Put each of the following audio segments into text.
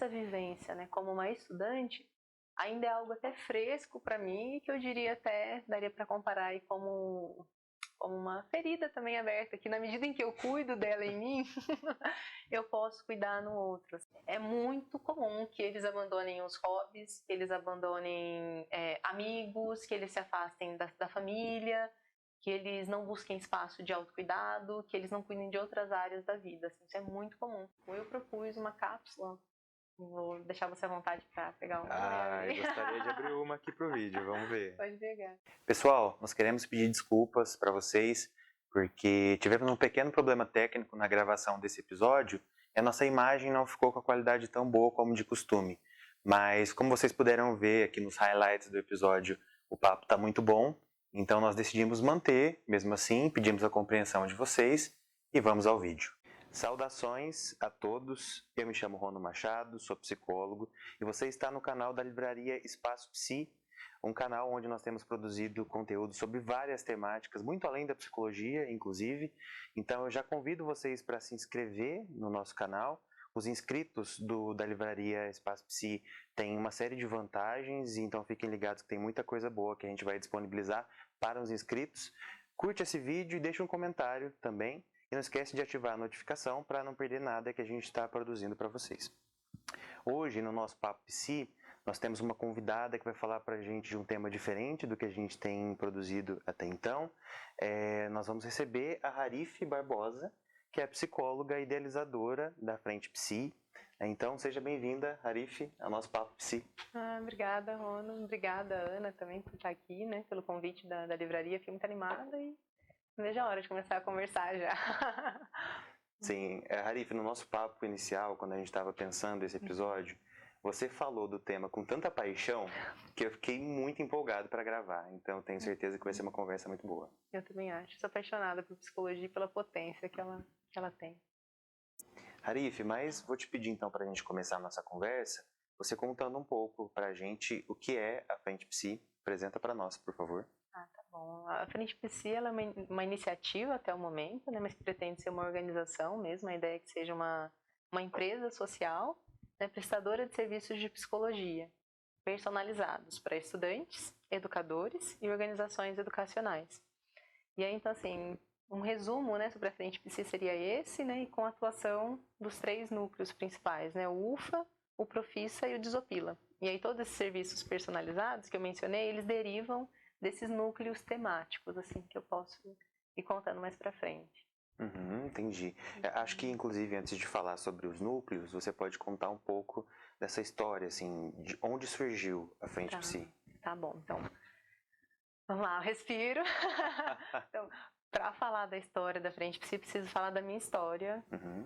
essa vivência, né, como uma estudante, ainda é algo até fresco para mim, que eu diria até, daria para comparar aí como uma ferida também aberta, que na medida em que eu cuido dela em mim, eu posso cuidar no outro. É muito comum que eles abandonem os hobbies, que eles abandonem amigos, que eles se afastem da família, que eles não busquem espaço de autocuidado, que eles não cuidem de outras áreas da vida. Assim, isso é muito comum. Eu propus uma cápsula. Vou deixar você à vontade para pegar uma. Eu gostaria de abrir uma aqui pro vídeo, vamos ver. Pode pegar. Pessoal, nós queremos pedir desculpas para vocês, porque tivemos um pequeno problema técnico na gravação desse episódio e a nossa imagem não ficou com a qualidade tão boa como de costume. Mas como vocês puderam ver aqui nos highlights do episódio, o papo está muito bom, então nós decidimos manter, mesmo assim, pedimos a compreensão de vocês e vamos ao vídeo. Saudações a todos, eu me chamo Rono Machado, sou psicólogo e você está no canal da livraria Espaço Psi, um canal onde nós temos produzido conteúdo sobre várias temáticas, muito além da psicologia, inclusive. Então eu já convido vocês para se inscrever no nosso canal. Os inscritos da livraria Espaço Psi têm uma série de vantagens, então fiquem ligados que tem muita coisa boa que a gente vai disponibilizar para os inscritos. Curte esse vídeo e deixa um comentário também. E não esquece de ativar a notificação para não perder nada que a gente está produzindo para vocês. Hoje, no nosso Papo Psi, nós temos uma convidada que vai falar para a gente de um tema diferente do que a gente tem produzido até então. Nós vamos receber a Harife Barbosa, que é psicóloga idealizadora da Frente Psi. Então, seja bem-vinda, Harife, ao nosso Papo Psi. Obrigada, Rono. Obrigada, Ana, também por estar aqui, né, pelo convite da livraria. Fiquei muito animada e não vejo a hora de começar a conversar já. Sim, Harife, no nosso papo inicial, quando a gente estava pensando esse episódio, você falou do tema com tanta paixão que eu fiquei muito empolgado para gravar. Então, tenho certeza que vai ser uma conversa muito boa. Eu também acho. Sou apaixonada por psicologia e pela potência que ela tem. Harife, mas vou te pedir então para a gente começar a nossa conversa, você contando um pouco para a gente o que é a Frente Psi. Apresenta para nós, por favor. Tá bom. A Frente Psi ela é uma iniciativa até o momento, né, mas que pretende ser uma organização mesmo. A ideia é que seja uma empresa social, né, prestadora de serviços de psicologia personalizados para estudantes, educadores e organizações educacionais. E aí, então, assim, um resumo, né, sobre a Frente Psi seria esse, né, e com a atuação dos 3 núcleos principais, né, o UFA, o Profissa e o Desopila. E aí todos esses serviços personalizados que eu mencionei, eles derivam desses núcleos temáticos, assim, que eu posso ir contando mais pra frente. Entendi. Acho que, inclusive, antes de falar sobre os núcleos, você pode contar um pouco dessa história, assim, de onde surgiu a Frente Psi. Tá bom, então, vamos lá, eu respiro. Então, para falar da história da Frente Psi, preciso falar da minha história,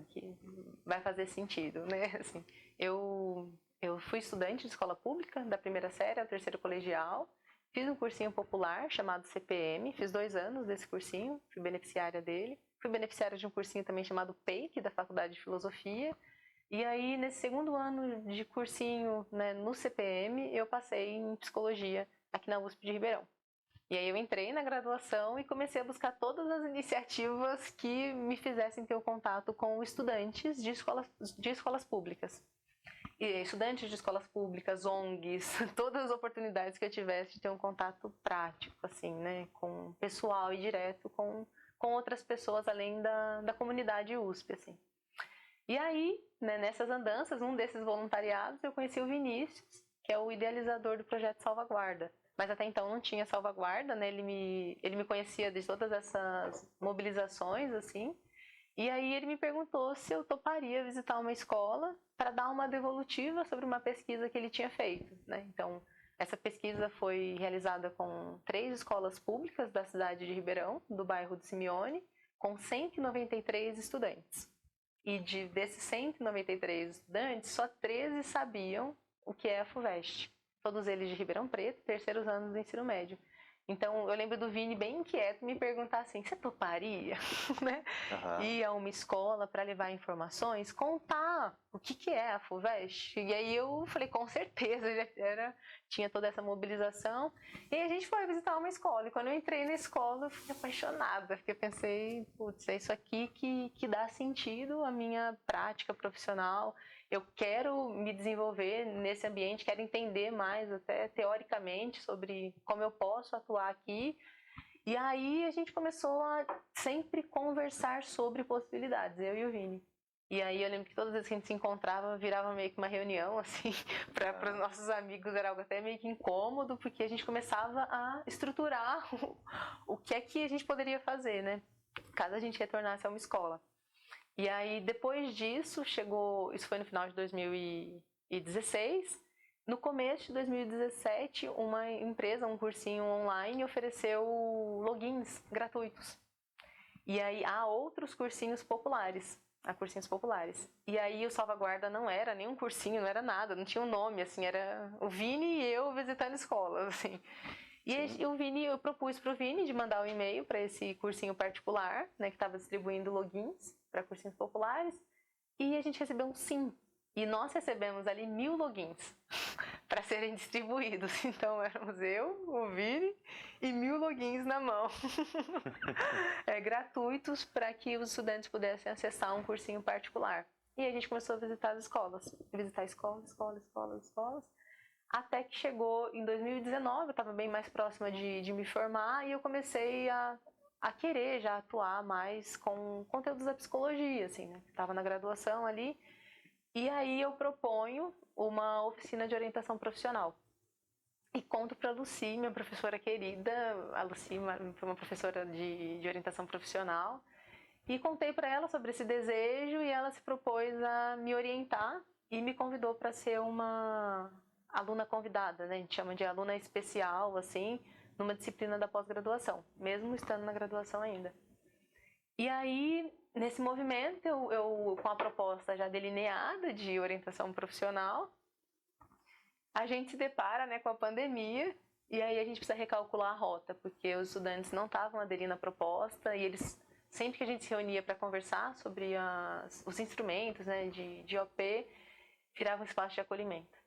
que vai fazer sentido, né? Assim, eu fui estudante de escola pública, da primeira série ao terceiro colegial. Fiz um cursinho popular chamado CPM, fiz 2 anos desse cursinho, fui beneficiária dele. Fui beneficiária de um cursinho também chamado PEIC, da Faculdade de Filosofia. E aí, nesse 2º ano de cursinho, né, no CPM, eu passei em psicologia aqui na USP de Ribeirão. E aí eu entrei na graduação e comecei a buscar todas as iniciativas que me fizessem ter o contato com estudantes de escolas públicas. E estudantes de escolas públicas, ONGs, todas as oportunidades que eu tivesse de ter um contato prático, assim, né, com pessoal e direto com outras pessoas além da comunidade USP, assim. E aí, né, nessas andanças, um desses voluntariados, eu conheci o Vinícius, que é o idealizador do projeto Salvaguarda. Mas até então não tinha Salvaguarda, né, ele me conhecia de todas essas mobilizações, assim. E aí ele me perguntou se eu toparia visitar uma escola para dar uma devolutiva sobre uma pesquisa que ele tinha feito, né? Então, essa pesquisa foi realizada com 3 escolas públicas da cidade de Ribeirão, do bairro do Simeone, com 193 estudantes. E desses 193 estudantes, só 13 sabiam o que é a FUVEST. Todos eles de Ribeirão Preto, terceiros anos do ensino médio. Então, eu lembro do Vini bem inquieto me perguntar assim, você toparia, né? Ir a uma escola para levar informações, contar o que é a FUVEST? E aí eu falei, com certeza, tinha toda essa mobilização. E aí a gente foi visitar uma escola. E quando eu entrei na escola, eu fiquei apaixonada, porque eu pensei, putz, é isso aqui que dá sentido à minha prática profissional. eu quero me desenvolver nesse ambiente, quero entender mais, até teoricamente, sobre como eu posso atuar aqui. E aí a gente começou a sempre conversar sobre possibilidades, eu e o Vini. E aí eu lembro que todas as vezes que a gente se encontrava, virava meio que uma reunião, assim, para os nossos amigos era algo até meio que incômodo, porque a gente começava a estruturar o que é que a gente poderia fazer, né? Caso a gente retornasse a uma escola. E aí depois disso, chegou, isso foi no final de 2016, no começo de 2017, uma empresa, um cursinho online, ofereceu logins gratuitos. E aí há outros cursinhos populares. E aí o Salvaguarda não era nenhum cursinho, não era nada, não tinha um nome, assim, era o Vini e eu visitando escolas, assim. E o Vini, eu propus para o Vini de mandar um e-mail para esse cursinho particular, né, que estava distribuindo logins para cursinhos populares, e a gente recebeu um sim. E nós recebemos ali 1000 logins para serem distribuídos. Então éramos eu, o Vini e 1000 logins na mão. Gratuitos para que os estudantes pudessem acessar um cursinho particular. E a gente começou a visitar as escolas. Visitar escolas. Até que chegou em 2019, eu estava bem mais próxima de me formar e eu comecei a querer já atuar mais com conteúdos da psicologia, assim, né? Estava na graduação ali. E aí eu proponho uma oficina de orientação profissional. E conto para a Lucy, minha professora querida. A Lucy foi uma professora de orientação profissional. E contei para ela sobre esse desejo e ela se propôs a me orientar e me convidou para ser uma aluna convidada, né? A gente chama de aluna especial, assim, numa disciplina da pós-graduação, mesmo estando na graduação ainda. E aí, nesse movimento, eu com a proposta já delineada de orientação profissional, a gente se depara, né, com a pandemia e aí a gente precisa recalcular a rota, porque os estudantes não estavam aderindo à proposta e eles, sempre que a gente se reunia para conversar sobre os instrumentos, né, de OP, virava um espaço de acolhimento.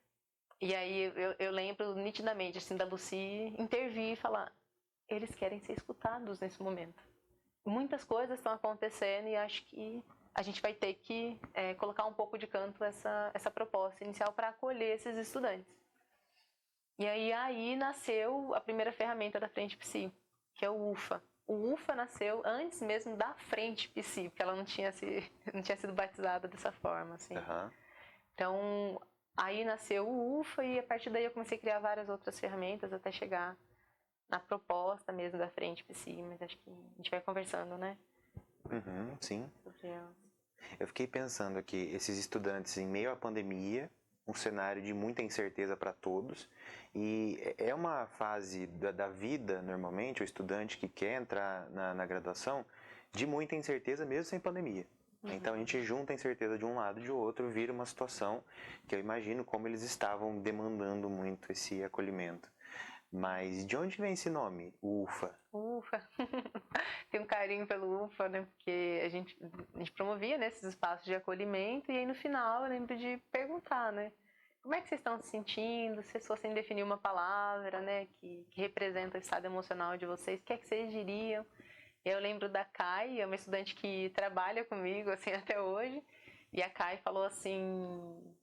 E aí eu lembro nitidamente assim, da Lucy intervir e falar: eles querem ser escutados nesse momento. Muitas coisas estão acontecendo e acho que a gente vai ter que colocar um pouco de canto essa proposta inicial para acolher esses estudantes. E aí nasceu a primeira ferramenta da Frente Psi, que é o UFA. O UFA nasceu antes mesmo da Frente Psi, porque ela não tinha sido batizada dessa forma, assim. Uhum. Então, aí nasceu o UFA e a partir daí eu comecei a criar várias outras ferramentas até chegar na proposta mesmo da Frente Psi, mas acho que a gente vai conversando, né? Uhum, sim. Eu fiquei pensando aqui, esses estudantes em meio à pandemia, um cenário de muita incerteza para todos, e é uma fase da vida, normalmente, o estudante que quer entrar na graduação, de muita incerteza mesmo sem pandemia. Então a gente junta a incerteza de um lado e de outro, vira uma situação que eu imagino como eles estavam demandando muito esse acolhimento. Mas de onde vem esse nome, o UFA? UFA. Tem um carinho pelo UFA, né? Porque a gente promovia, né, esses espaços de acolhimento e aí no final eu lembro de perguntar, né? Como é que vocês estão se sentindo? Se vocês fossem definir uma palavra, né, que representa o estado emocional de vocês, o que é que vocês diriam? Eu lembro da Kai, é uma estudante que trabalha comigo, assim, até hoje. E a Kai falou assim: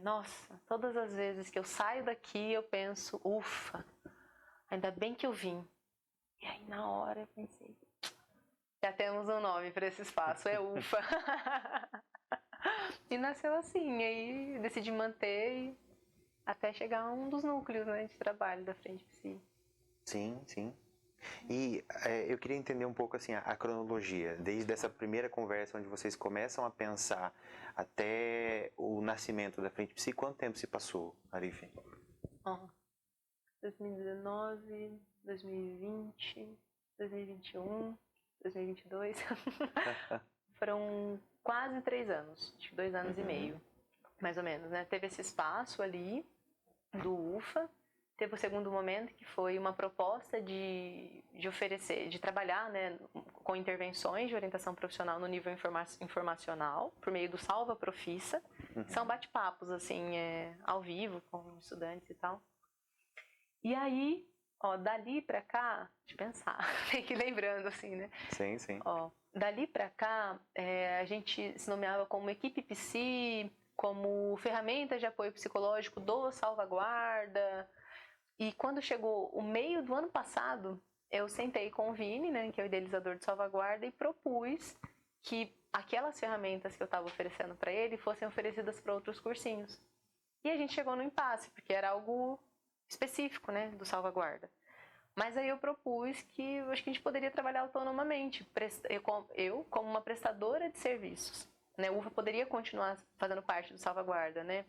nossa, todas as vezes que eu saio daqui eu penso, ufa, ainda bem que eu vim. E aí na hora eu pensei, já temos um nome para esse espaço, é UFA. E nasceu assim, aí decidi manter até chegar a um dos núcleos, né, de trabalho da Frente Psi. Sim, sim. E eu queria entender um pouco assim a cronologia, desde essa primeira conversa onde vocês começam a pensar até o nascimento da Frente Psi, quanto tempo se passou, Arif? 2019, 2020, 2021, 2022. Foram quase 3 anos, acho que 2 anos e meio, mais ou menos, né? Teve esse espaço ali do UFA. Teve o segundo momento, que foi uma proposta de oferecer, de trabalhar, né, com intervenções de orientação profissional no nível informacional, por meio do Salva Profissa. São bate-papos, assim, ao vivo, com estudantes e tal. E aí, dali pra cá, deixa eu pensar, tem que ir lembrando, assim, né? Sim, sim. Dali pra cá, a gente se nomeava como Equipe Psi como ferramenta de apoio psicológico do Salvaguarda. E quando chegou o meio do ano passado, eu sentei com o Vini, né, que é o idealizador do Salvaguarda, e propus que aquelas ferramentas que eu estava oferecendo para ele fossem oferecidas para outros cursinhos. E a gente chegou no impasse, porque era algo específico, né, do Salvaguarda. Mas aí eu propus que eu acho que a gente poderia trabalhar autonomamente, eu como uma prestadora de serviços, né, o UFA poderia continuar fazendo parte do Salvaguarda, né,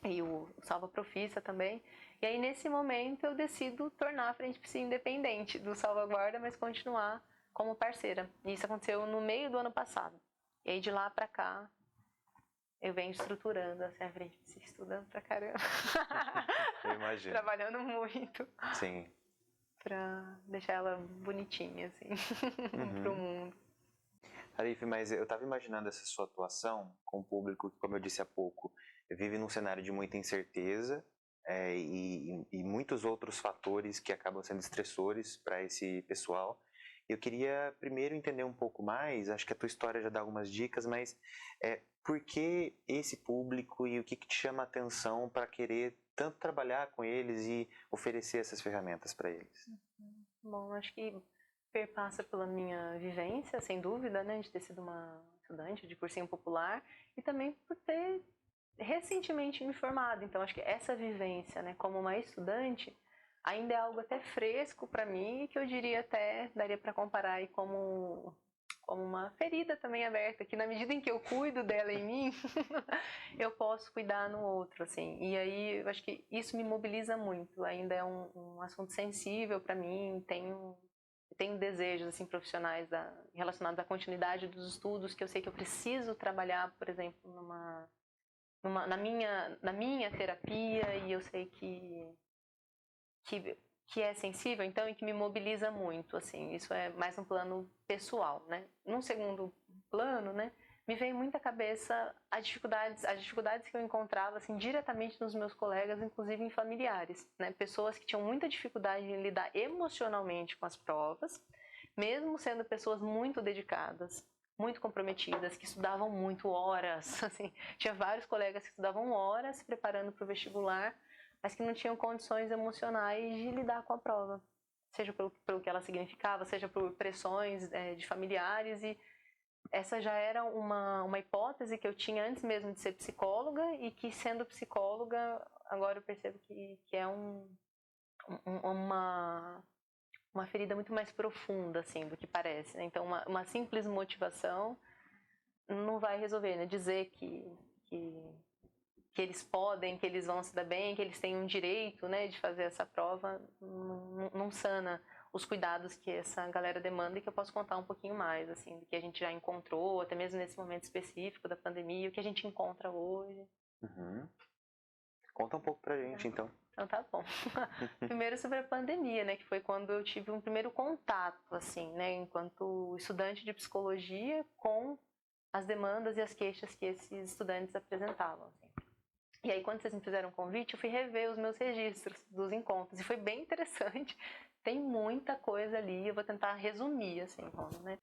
e o Salva Profissa também. E aí nesse momento eu decido tornar a Frente Psi independente do Salvaguarda, mas continuar como parceira. E isso aconteceu no meio do ano passado. E aí de lá pra cá eu venho estruturando assim, a Frente Psi, estudando pra caramba. Eu imagino. Trabalhando muito. Sim. Pra deixar ela bonitinha, assim, pro mundo. Arif, mas eu estava imaginando essa sua atuação com o público que, como eu disse há pouco, vive num cenário de muita incerteza e muitos outros fatores que acabam sendo estressores para esse pessoal. Eu queria primeiro entender um pouco mais, acho que a tua história já dá algumas dicas, mas por que esse público e o que te chama a atenção para querer tanto trabalhar com eles e oferecer essas ferramentas para eles? Bom, acho que perpassa pela minha vivência, sem dúvida, né, de ter sido uma estudante de cursinho popular e também por ter recentemente me formado. Então, acho que essa vivência, né, como uma estudante, ainda é algo até fresco para mim, que eu diria até, daria para comparar aí como uma ferida também aberta, que na medida em que eu cuido dela em mim, eu posso cuidar no outro, assim. E aí, eu acho que isso me mobiliza muito. Ainda é um assunto sensível para mim, tenho desejos assim profissionais relacionados à continuidade dos estudos, que eu sei que eu preciso trabalhar, por exemplo, na minha terapia, e eu sei que é sensível, então, e que me mobiliza muito, assim. Isso é mais um plano pessoal, né? Num segundo plano, né, me veio muito à cabeça as dificuldades que eu encontrava, assim, diretamente nos meus colegas, inclusive em familiares, né? Pessoas que tinham muita dificuldade em lidar emocionalmente com as provas, mesmo sendo pessoas muito dedicadas, muito comprometidas, que estudavam muito, horas, assim. Tinha vários colegas que estudavam horas se preparando para o vestibular, mas que não tinham condições emocionais de lidar com a prova, seja pelo que ela significava, seja por pressões de familiares. E essa já era uma hipótese que eu tinha antes mesmo de ser psicóloga, e que, sendo psicóloga, agora eu percebo que é uma ferida muito mais profunda, assim, do que parece, né? Então, uma simples motivação não vai resolver, né? Dizer que eles podem, que eles vão se dar bem, que eles têm um direito, né, de fazer essa prova, não sana os cuidados que essa galera demanda, e que eu posso contar um pouquinho mais, assim, do que a gente já encontrou, até mesmo nesse momento específico da pandemia, o que a gente encontra hoje. Conta um pouco pra gente, então. Então tá bom. Primeiro sobre a pandemia, né, que foi quando eu tive um primeiro contato, assim, né, enquanto estudante de psicologia, com as demandas e as queixas que esses estudantes apresentavam, assim. E aí, quando vocês me fizeram um convite, eu fui rever os meus registros dos encontros, e foi bem interessante. Tem muita coisa ali, eu vou tentar resumir, assim, né?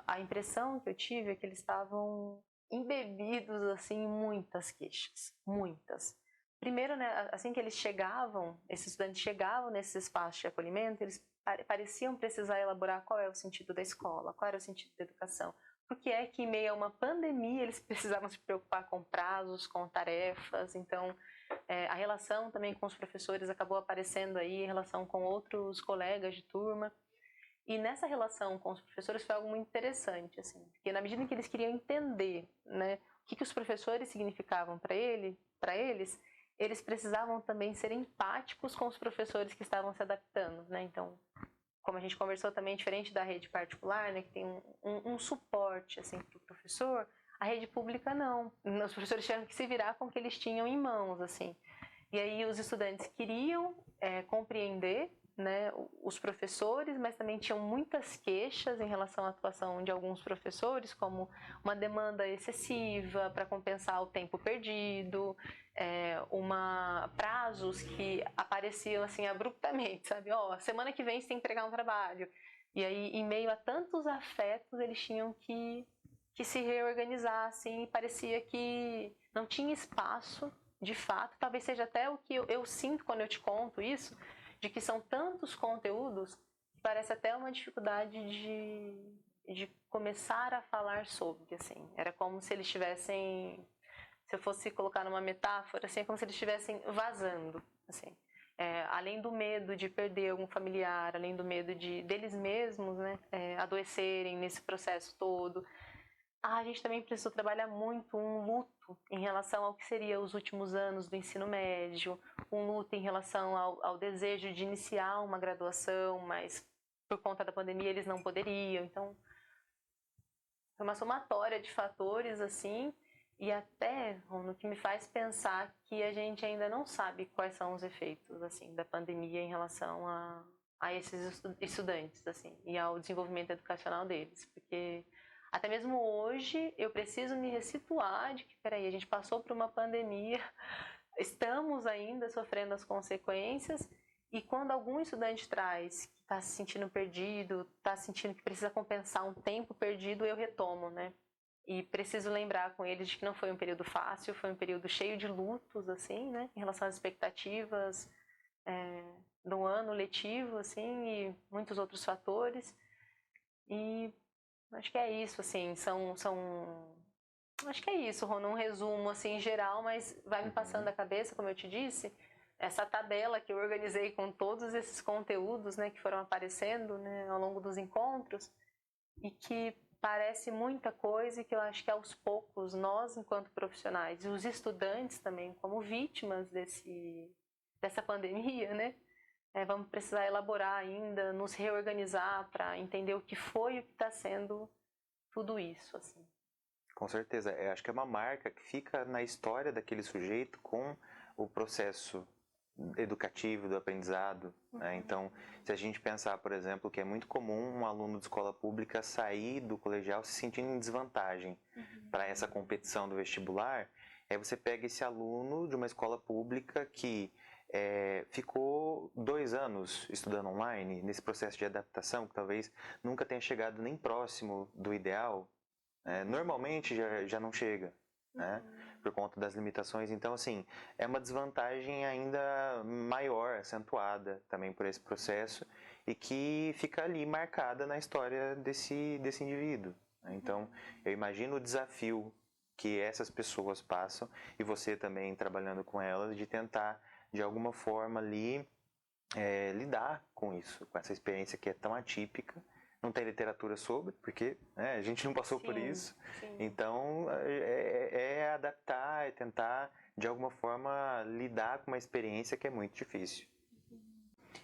A impressão que eu tive é que eles estavam embebidos, assim, em muitas queixas, muitas. Primeiro, né, assim que eles chegavam, esses estudantes chegavam nesses espaços de acolhimento, eles pareciam precisar elaborar qual é o sentido da escola, qual era o sentido da educação. Porque é que, em meio a uma pandemia, eles precisavam se preocupar com prazos, com tarefas. Então, a relação também com os professores acabou aparecendo aí, em relação com outros colegas de turma. E nessa relação com os professores foi algo muito interessante, assim, porque na medida em que eles queriam entender, né, o que os professores significavam para eles, eles precisavam também ser empáticos com os professores que estavam se adaptando, né? Então, como a gente conversou também, diferente da rede particular, né, que tem um suporte, assim, para o professor, a rede pública não. Os professores tiveram que se virar com o que eles tinham em mãos, assim. E aí os estudantes queriam compreender, né, os professores, mas também tinham muitas queixas em relação à atuação de alguns professores, como uma demanda excessiva para compensar o tempo perdido, prazos que apareciam assim abruptamente, sabe? Semana que vem você tem que entregar um trabalho. E aí, em meio a tantos afetos, eles tinham que que se reorganizassem, e parecia que não tinha espaço, de fato. Talvez seja até o que eu sinto quando eu te conto isso, de que são tantos conteúdos que parece até uma dificuldade de começar a falar sobre, assim. Era como se eles estivessem, se eu fosse colocar numa metáfora, assim, é como se eles estivessem vazando, assim. Além do medo de perder algum familiar, além do medo deles mesmos, né, adoecerem nesse processo todo, a gente também precisou trabalhar muito um luto em relação ao que seria os últimos anos do ensino médio, um luto em relação ao desejo de iniciar uma graduação, mas por conta da pandemia eles não poderiam. Então, foi uma somatória de fatores, assim, e até, no que me faz pensar que a gente ainda não sabe quais são os efeitos, assim, da pandemia em relação a esses estudantes, assim, e ao desenvolvimento educacional deles, porque até mesmo hoje eu preciso me ressituar de que, peraí, a gente passou por uma pandemia, estamos ainda sofrendo as consequências, e quando algum estudante traz que está se sentindo perdido, está sentindo que precisa compensar um tempo perdido, eu retomo, né? E preciso lembrar com eles de que não foi um período fácil, foi um período cheio de lutos, assim, né? Em relação às expectativas do ano letivo, assim, e muitos outros fatores. E acho que é isso, assim, acho que é isso, Rô, num resumo, assim, em geral, mas vai me passando a cabeça, como eu te disse, essa tabela que eu organizei com todos esses conteúdos, né, que foram aparecendo, né, ao longo dos encontros, e que parece muita coisa e que eu acho que aos poucos nós, enquanto profissionais, e os estudantes também, como vítimas dessa pandemia, né, vamos precisar elaborar ainda, nos reorganizar para entender o que foi e o que está sendo tudo isso, assim. Com certeza, acho que é uma marca que fica na história daquele sujeito com o processo educativo, do aprendizado, né? Então, se a gente pensar, por exemplo, que é muito comum um aluno de escola pública sair do colegial se sentindo em desvantagem para essa competição do vestibular, aí você pega esse aluno de uma escola pública que ficou 2 anos estudando online, nesse processo de adaptação, que talvez nunca tenha chegado nem próximo do ideal, normalmente já não chega, né? Por conta das limitações. Então, assim, é uma desvantagem ainda maior, acentuada também por esse processo e que fica ali marcada na história desse indivíduo, né? Então, eu imagino o desafio que essas pessoas passam e você também trabalhando com elas de tentar, de alguma forma ali, lidar com isso, com essa experiência que é tão atípica. Não tem literatura sobre, porque a gente não passou por isso. Sim. Então, é adaptar, é tentar, de alguma forma, lidar com uma experiência que é muito difícil.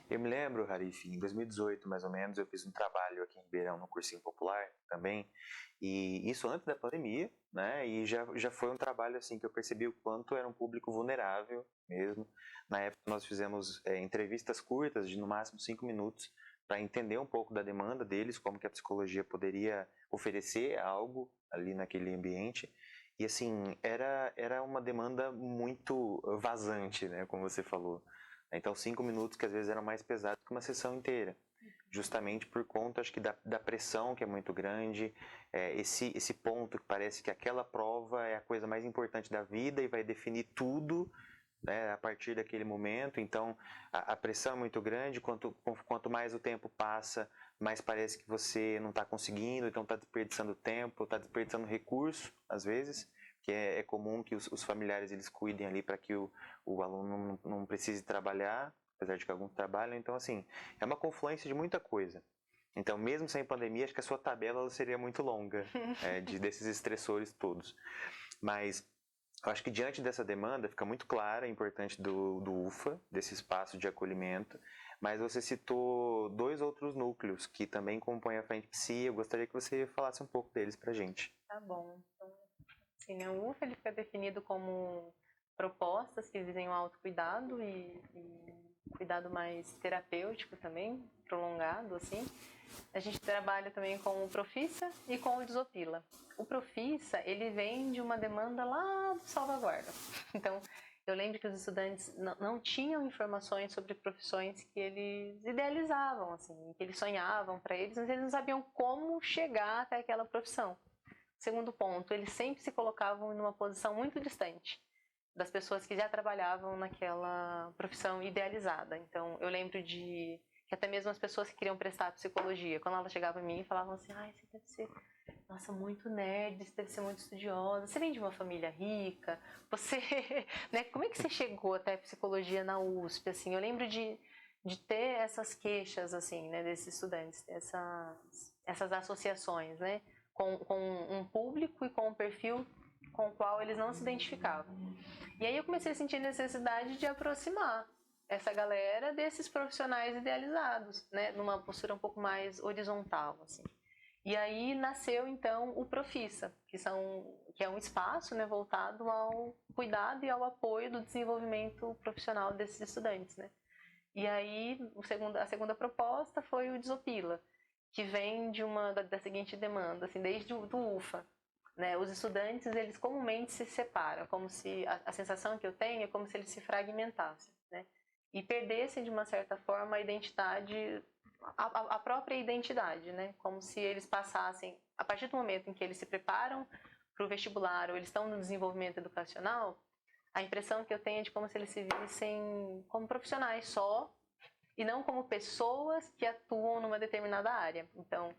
Eu me lembro, Harif, em 2018, mais ou menos, eu fiz um trabalho aqui em Ribeirão, no Cursinho Popular também, e isso antes da pandemia, né? E já foi um trabalho assim que eu percebi o quanto era um público vulnerável mesmo. Na época nós fizemos entrevistas curtas, de no máximo 5 minutos, para entender um pouco da demanda deles, como que a psicologia poderia oferecer algo ali naquele ambiente. E assim, era uma demanda muito vazante, né, como você falou. Então 5 minutos que às vezes eram mais pesados que uma sessão inteira. Justamente por conta, acho que da pressão que é muito grande, esse ponto que parece que aquela prova é a coisa mais importante da vida e vai definir tudo, né, a partir daquele momento. Então a pressão é muito grande, quanto mais o tempo passa, mais parece que você não está conseguindo, então está desperdiçando tempo, está desperdiçando recurso, às vezes, que é comum que os familiares eles cuidem ali para que o aluno não precise trabalhar, apesar de que alguns trabalham. Então, assim, é uma confluência de muita coisa. Então, mesmo sem pandemia, acho que a sua tabela ela seria muito longa, desses estressores todos. Mas eu acho que diante dessa demanda fica muito clara a importância do UFA, desse espaço de acolhimento, mas você citou 2 outros núcleos que também compõem a Frente Psi. Eu gostaria que você falasse um pouco deles para a gente. Tá bom. Então, assim, né, o UFA ele fica definido como propostas que visem o autocuidado e cuidado mais terapêutico também, prolongado, assim. A gente trabalha também com o Profissa e com o Desopila. O Profissa, ele vem de uma demanda lá do Salvaguarda. Então, eu lembro que os estudantes não tinham informações sobre profissões que eles idealizavam, assim, que eles sonhavam para eles, mas eles não sabiam como chegar até aquela profissão. Segundo ponto, eles sempre se colocavam em uma posição muito distante das pessoas que já trabalhavam naquela profissão idealizada. Então, eu lembro de que até mesmo as pessoas que queriam prestar psicologia, quando elas chegavam em mim, falavam assim, ai, você deve ser, nossa, muito nerd, você deve ser muito estudiosa, você vem de uma família rica, você, né, como é que você chegou até psicologia na USP, assim? Eu lembro de ter essas queixas, assim, né, desses estudantes, essas associações, né, com um público e com um perfil com o qual eles não se identificavam. E aí eu comecei a sentir necessidade de aproximar essa galera desses profissionais idealizados, né, numa postura um pouco mais horizontal, assim. E aí nasceu então o Profissa, que é um espaço, né, voltado ao cuidado e ao apoio do desenvolvimento profissional desses estudantes, né. E aí a segunda proposta foi o Desopila, que vem da seguinte demanda, assim, desde do UFA. Né, os estudantes, eles comumente se separam, como se a sensação que eu tenho é como se eles se fragmentassem, né, e perdessem de uma certa forma a identidade, a própria identidade, né, como se eles passassem, a partir do momento em que eles se preparam para o vestibular ou eles estão no desenvolvimento educacional, a impressão que eu tenho é de como se eles se vissem como profissionais só e não como pessoas que atuam numa determinada área. Então,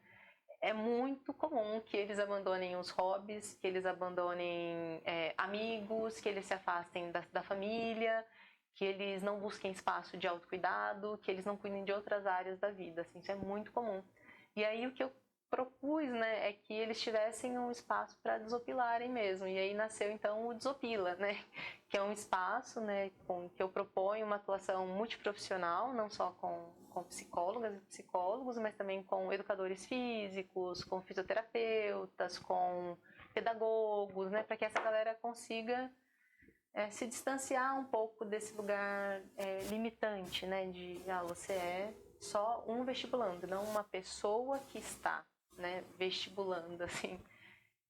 é muito comum que eles abandonem os hobbies, que eles abandonem amigos, que eles se afastem da família, que eles não busquem espaço de autocuidado, que eles não cuidem de outras áreas da vida. Assim, isso é muito comum. E aí o que eu propus, né, é que eles tivessem um espaço para desopilarem mesmo. E aí nasceu então o Desopila, né, que é um espaço, né, com que eu proponho uma atuação multiprofissional, não só com psicólogas e psicólogos, mas também com educadores físicos, com fisioterapeutas, com pedagogos, né, para que essa galera consiga se distanciar um pouco desse lugar limitante, né, de você é só um vestibulando, não uma pessoa que está, né, vestibulando, assim.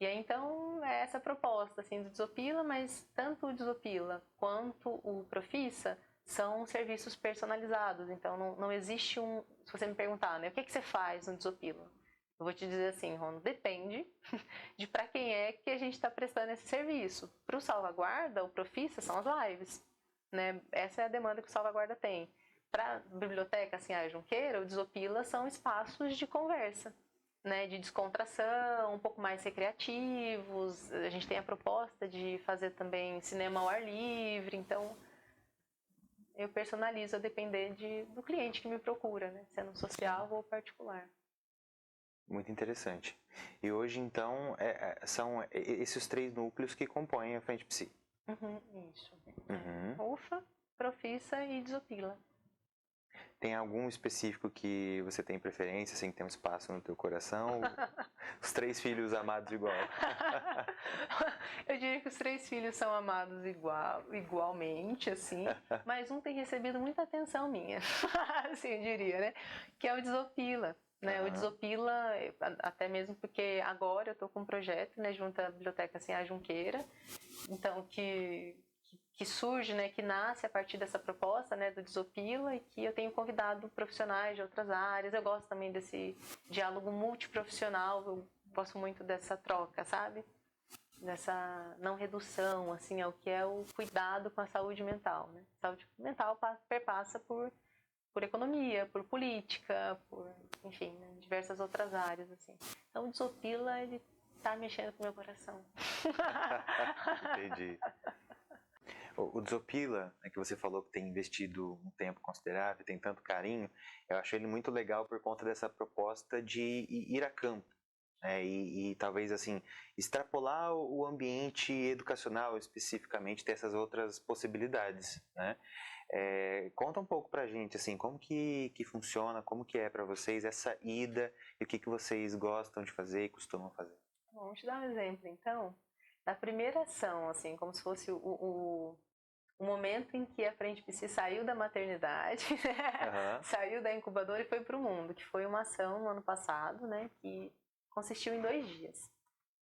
E aí, então, é essa proposta, assim, do Desopila, mas tanto o Desopila quanto o Profissa são serviços personalizados. Então, não existe se você me perguntar, né, o que você faz no Desopila? Eu vou te dizer assim, Rono, depende de para quem é que a gente está prestando esse serviço. Para o Salvaguarda, o Profissa são as lives, né? Essa é a demanda que o Salvaguarda tem. Para a biblioteca, assim, a Junqueira, o Desopila são espaços de conversa, né, de descontração, um pouco mais recreativos. A gente tem a proposta de fazer também cinema ao ar livre, então eu personalizo a depender do cliente que me procura, né, sendo social ou particular. Muito interessante. E hoje, então, são esses 3 núcleos que compõem a Frente Psi. Isso. UFA, Profissa e Desopila. Tem algum específico que você tem preferência, assim, que tem um espaço no teu coração? Os 3 filhos amados igual? Eu diria que os 3 filhos são amados igualmente, assim, mas um tem recebido muita atenção minha, assim eu diria, né? Que é o Desopila. Né? O Desopila, até mesmo porque agora eu estou com um projeto, né, junto à Biblioteca assim, a Junqueira, então que surge, né, que nasce a partir dessa proposta, né, do Desopila, e que eu tenho convidado profissionais de outras áreas. Eu gosto também desse diálogo multiprofissional, eu gosto muito dessa troca, sabe? Dessa não redução, assim, ao que é o cuidado com a saúde mental, né? Saúde mental perpassa por economia, por política, por, enfim, né, diversas outras áreas, assim. Então o Desopila, ele tá mexendo com o meu coração. Entendi. O Desopila, né, que você falou que tem investido um tempo considerável, tem tanto carinho, eu acho ele muito legal por conta dessa proposta de ir a campo. E talvez assim extrapolar o ambiente educacional especificamente, ter essas outras possibilidades, né? Conta um pouco pra gente assim, como que funciona, como que é para vocês essa ida e o que vocês gostam de fazer e costumam fazer. Bom, vamos te dar um exemplo então da primeira ação, assim, como se fosse o momento em que a Frente Psi saiu da maternidade, saiu da incubadora e foi para o mundo, que foi uma ação no ano passado, né, que consistiu em 2 dias.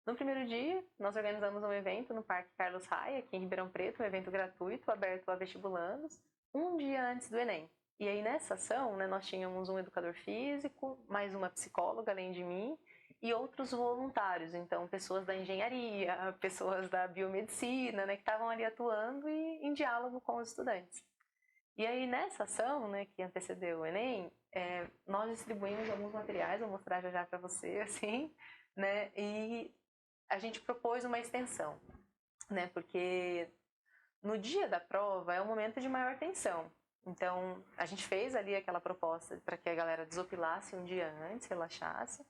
No primeiro dia, nós organizamos um evento no Parque Carlos Raia, aqui em Ribeirão Preto, um evento gratuito, aberto a vestibulandos, um dia antes do Enem. E aí nessa ação, né, nós tínhamos um educador físico, mais uma psicóloga além de mim, e outros voluntários, então pessoas da engenharia, pessoas da biomedicina, né, que estavam ali atuando e em diálogo com os estudantes. E aí nessa ação, né, que antecedeu o Enem, nós distribuímos alguns materiais, vou mostrar já para você, assim, né, e a gente propôs uma extensão, né, porque no dia da prova é um momento de maior tensão. Então, a gente fez ali aquela proposta para que a galera desopilasse um dia antes, relaxasse,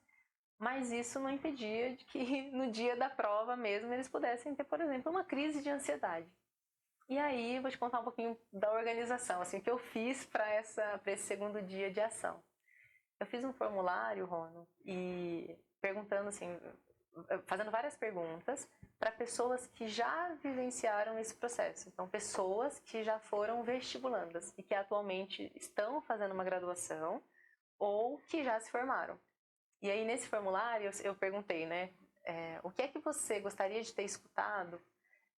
mas isso não impedia de que no dia da prova mesmo eles pudessem ter, por exemplo, uma crise de ansiedade. E aí, vou te contar um pouquinho da organização, assim, que eu fiz para esse segundo dia de ação. Eu fiz um formulário, Rono, e perguntando assim, fazendo várias perguntas para pessoas que já vivenciaram esse processo. Então, pessoas que já foram vestibulandas e que atualmente estão fazendo uma graduação ou que já se formaram. E aí, nesse formulário, eu perguntei, né, o que é que você gostaria de ter escutado,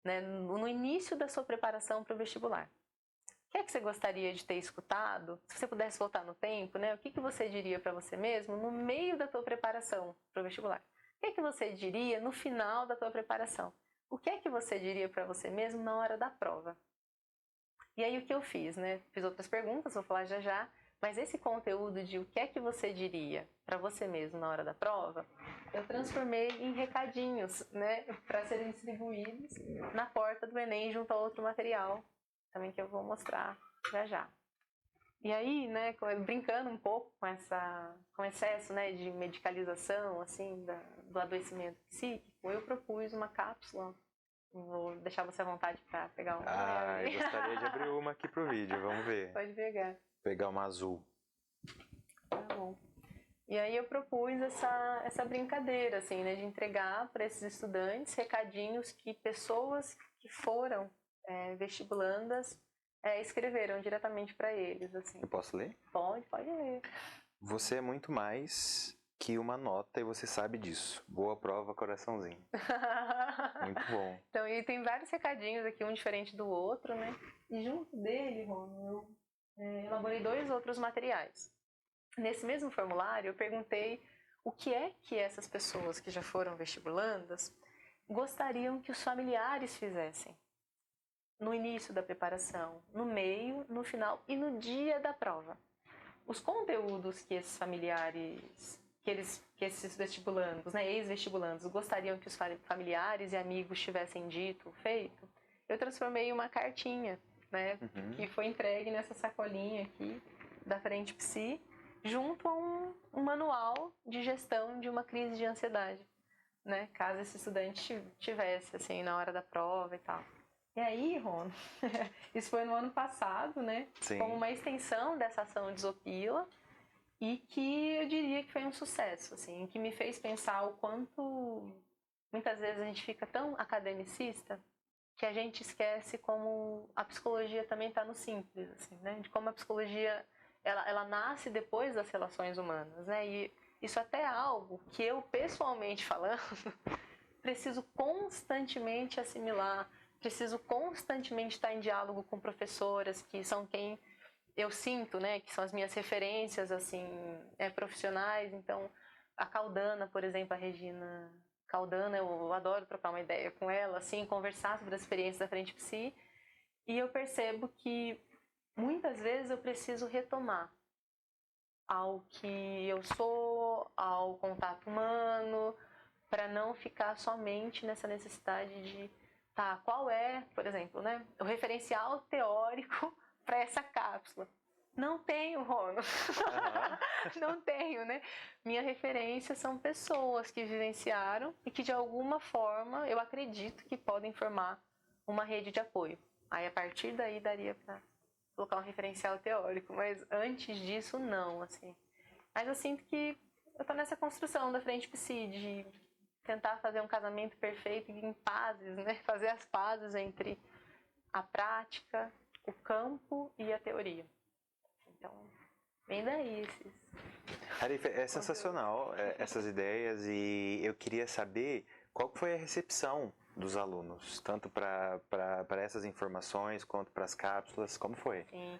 né, no início da sua preparação para o vestibular? O que é que você gostaria de ter escutado? Se você pudesse voltar no tempo, né, o que você diria para você mesmo no meio da tua preparação para o vestibular? O que é que você diria no final da tua preparação? O que é que você diria para você mesmo na hora da prova? E aí o que eu fiz, né? Fiz outras perguntas, vou falar já, mas esse conteúdo de o que é que você diria para você mesmo na hora da prova, eu transformei em recadinhos, né, para serem distribuídos na porta do Enem junto a outro material, também que eu vou mostrar já. E aí, né, brincando um pouco com o excesso, né, de medicalização, assim, do adoecimento psíquico, eu propus uma cápsula. Vou deixar você à vontade para pegar uma. Eu gostaria de abrir uma aqui pro vídeo, vamos ver. Pode pegar. Pegar uma azul. Tá bom. E aí eu propus essa brincadeira, assim, né, de entregar para esses estudantes recadinhos que pessoas que foram vestibulandas escreveram diretamente para eles, assim. Eu posso ler? Pode ler. Você é muito mais que uma nota e você sabe disso. Boa prova, coraçãozinho. Muito bom. Então, e tem vários recadinhos aqui, um diferente do outro, né? E junto dele, Rono, eu elaborei 2 outros materiais. Nesse mesmo formulário, eu perguntei o que é que essas pessoas que já foram vestibulandas gostariam que os familiares fizessem no início da preparação, no meio, no final e no dia da prova. Os conteúdos que esses familiares, que esses vestibulandos, né, ex-vestibulandos, gostariam que os familiares e amigos tivessem dito, feito, eu transformei em uma cartinha, né, que foi entregue nessa sacolinha aqui da Frente Psi, junto a um manual de gestão de uma crise de ansiedade, né, caso esse estudante tivesse, assim, na hora da prova e tal. E aí, Ron, isso foi no ano passado, né? Sim. Como uma extensão dessa ação Desopila, e que eu diria que foi um sucesso, assim, que me fez pensar o quanto muitas vezes a gente fica tão academicista que a gente esquece como a psicologia também está no simples, assim, né? De como a psicologia ela nasce depois das relações humanas, né? E isso até é algo que eu, pessoalmente falando, preciso constantemente assimilar, preciso constantemente estar em diálogo com professoras que são quem eu sinto, né, que são as minhas referências, assim, profissionais. Então, a Caldana, por exemplo, a Regina Caldana, eu adoro trocar uma ideia com ela, assim, conversar sobre as experiências da Frente Psi, e eu percebo que muitas vezes eu preciso retomar ao que eu sou, ao contato humano, para não ficar somente nessa necessidade de, qual é, por exemplo, né, o referencial teórico para essa cápsula. Não tenho, Rono. Não tenho, né? Minha referência são pessoas que vivenciaram e que de alguma forma eu acredito que podem formar uma rede de apoio. Aí a partir daí daria para colocar um referencial teórico, mas antes disso não, assim. Mas eu sinto que eu tô nessa construção da Frente Psi, de tentar fazer um casamento perfeito em pazes, né? Fazer as pazes entre a prática, o campo e a teoria. Então, vem daí esses... Arif, é sensacional essas ideias, e eu queria saber qual foi a recepção dos alunos, tanto para essas informações quanto para as cápsulas, como foi? Sim.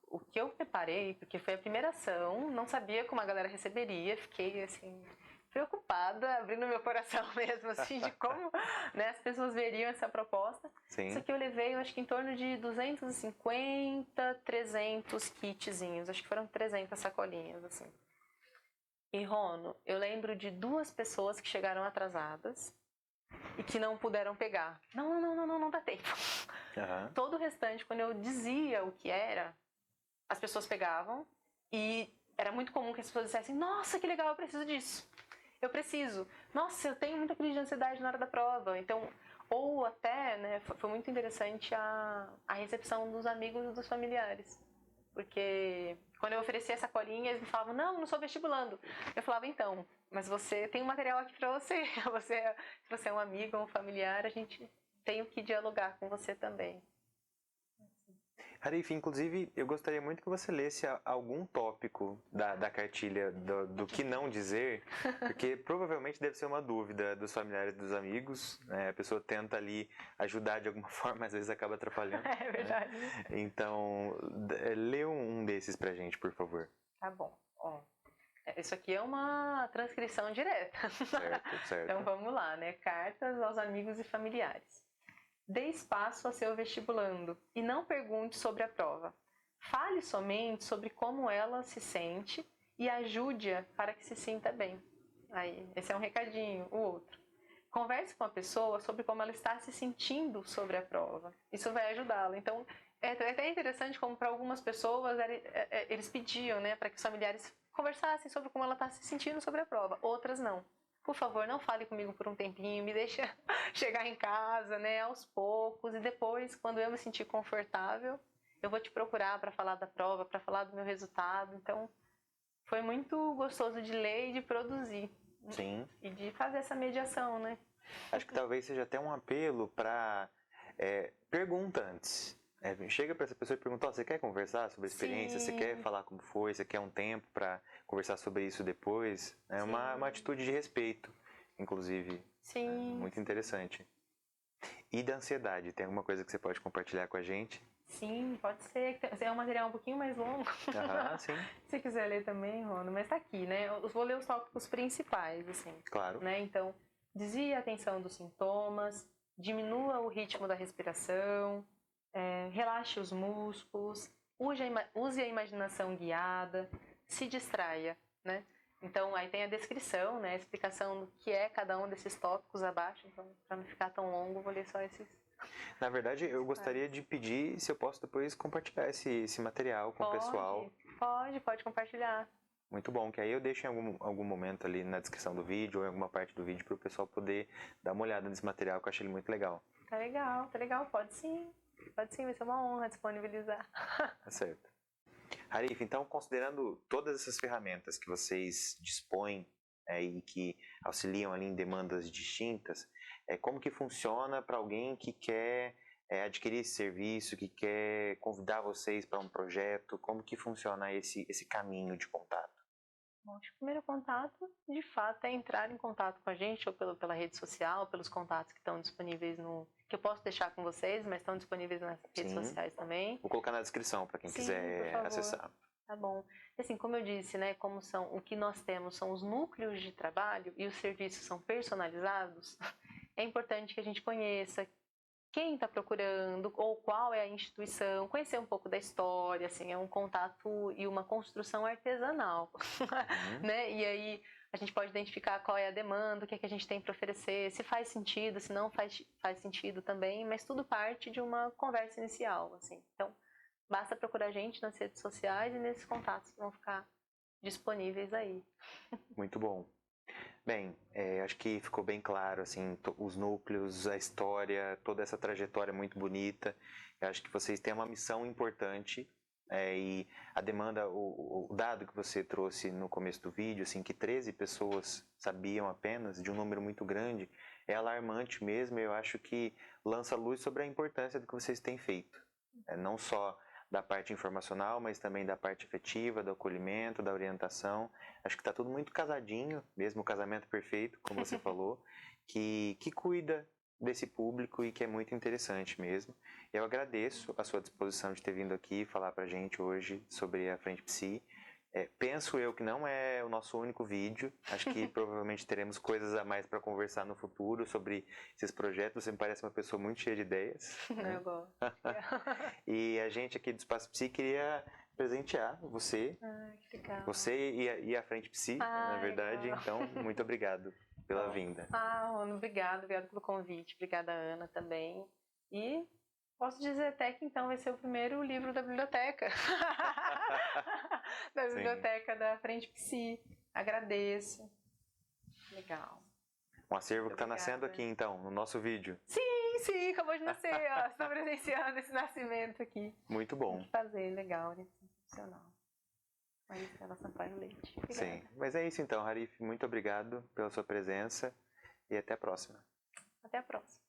O que eu preparei, porque foi a primeira ação, não sabia como a galera receberia, fiquei assim preocupada, abrindo meu coração mesmo, assim, de como, né, as pessoas veriam essa proposta. Sim. Isso aqui eu levei, eu acho que em torno de 250, 300 kitzinhos. Acho que foram 300 sacolinhas, assim. E, Rono, eu lembro de 2 pessoas que chegaram atrasadas e que não puderam pegar. Não dá tempo. Uhum. Todo o restante, quando eu dizia o que era, as pessoas pegavam e era muito comum que as pessoas dissessem: nossa, que legal, eu preciso disso. Eu preciso. Nossa, eu tenho muita crise de ansiedade na hora da prova. Então, ou até, né, foi muito interessante a recepção dos amigos e dos familiares. Porque quando eu oferecia essa colinha, eles me falavam: não sou vestibulando. Eu falava: então, mas você tem um material aqui pra você. Se você é um amigo ou um familiar, a gente tem que dialogar com você também. Arif, inclusive, eu gostaria muito que você lesse algum tópico da cartilha do que não dizer, porque provavelmente deve ser uma dúvida dos familiares e dos amigos, né? A pessoa tenta ali ajudar de alguma forma, às vezes acaba atrapalhando. É verdade. Né? Então, lê um desses pra gente, por favor. Tá bom. Ó, isso aqui é uma transcrição direta. Certo. Então vamos lá, né? Cartas aos amigos e familiares. Dê espaço a seu vestibulando e não pergunte sobre a prova. Fale somente sobre como ela se sente e ajude-a para que se sinta bem. Aí, esse é um recadinho. O outro. Converse com a pessoa sobre como ela está se sentindo sobre a prova. Isso vai ajudá-la. Então, é até interessante como para algumas pessoas eles pediam, né, para que os familiares conversassem sobre como ela está se sentindo sobre a prova. Outras não. Por favor, não fale comigo por um tempinho, me deixa chegar em casa, né, aos poucos, e depois, quando eu me sentir confortável, eu vou te procurar para falar da prova, para falar do meu resultado. Então, foi muito gostoso de ler e de produzir. Sim. E de fazer essa mediação, né? Acho que talvez seja até um apelo para pergunta antes. Chega para essa pessoa e pergunta: você quer conversar sobre a experiência? Você quer falar como foi? Você quer um tempo para conversar sobre isso depois? É uma atitude de respeito, inclusive. Sim. Muito interessante. E da ansiedade, tem alguma coisa que você pode compartilhar com a gente? Sim, pode ser. É um material um pouquinho mais longo. Sim. Se quiser ler também, Rono, mas tá aqui, né? Eu vou ler os tópicos principais, assim. Claro. Né? Então, desvie a atenção dos sintomas, diminua o ritmo da respiração, relaxe os músculos, use a imaginação guiada, se distraia, né? Então, aí tem a descrição, né? A explicação do que é cada um desses tópicos abaixo. Então, para não ficar tão longo, vou ler só esses. Na verdade, eu gostaria de pedir se eu posso depois compartilhar esse material com o pessoal. Pode compartilhar. Muito bom, que aí eu deixo em algum momento ali na descrição do vídeo ou em alguma parte do vídeo para o pessoal poder dar uma olhada nesse material, que eu achei ele muito legal. Tá legal. Pode sim, vai ser uma honra disponibilizar. Tá certo. Arif, então, considerando todas essas ferramentas que vocês dispõem e que auxiliam ali em demandas distintas, como que funciona para alguém que quer adquirir esse serviço, que quer convidar vocês para um projeto? Como que funciona esse caminho de contato? Bom, acho que o primeiro contato, de fato, é entrar em contato com a gente, ou pela rede social, pelos contatos que estão disponíveis que eu posso deixar com vocês, mas estão disponíveis nas redes sociais também. Vou colocar na descrição para quem quiser acessar. Tá bom. Assim, como eu disse, né, o que nós temos são os núcleos de trabalho e os serviços são personalizados, é importante que a gente conheça quem está procurando ou qual é a instituição, conhecer um pouco da história, assim, é um contato e uma construção artesanal, né? E aí a gente pode identificar qual é a demanda, o que é que a gente tem para oferecer, se faz sentido, se não faz sentido também, mas tudo parte de uma conversa inicial, assim. Então, basta procurar a gente nas redes sociais e nesses contatos vão ficar disponíveis aí. Muito bom. Bem, acho que ficou bem claro, assim, os núcleos, a história, toda essa trajetória muito bonita. Eu acho que vocês têm uma missão importante e a demanda, o dado que você trouxe no começo do vídeo, assim, que 13 pessoas sabiam apenas de um número muito grande, é alarmante mesmo. Eu acho que lança luz sobre a importância do que vocês têm feito. Não só da parte informacional, mas também da parte efetiva, do acolhimento, da orientação. Acho que está tudo muito casadinho, mesmo o casamento perfeito, como você falou, que cuida desse público e que é muito interessante mesmo. Eu agradeço a sua disposição de ter vindo aqui falar para a gente hoje sobre a Frente Psi. Penso eu que não é o nosso único vídeo. Acho que provavelmente teremos coisas a mais para conversar no futuro sobre esses projetos. Você me parece uma pessoa muito cheia de ideias. Eu gosto. E a gente aqui do Espaço Psi queria presentear você. Que legal. Você e a Frente Psi, na verdade. Legal. Então, muito obrigado pela vinda. Ana, obrigado pelo convite. Obrigada, Ana, também. E posso dizer até que então vai ser o primeiro livro da biblioteca. Da biblioteca da Frente Psi. Agradeço. Legal. Um acervo que está nascendo aqui, então, no nosso vídeo. Sim, acabou de nascer. Estou presenciando esse nascimento aqui. Muito bom. Tem que fazer, legal, né? Sensacional. Maristela Sampaio Leite. Obrigada. Sim, mas é isso então, Harif. Muito obrigado pela sua presença e até a próxima. Até a próxima.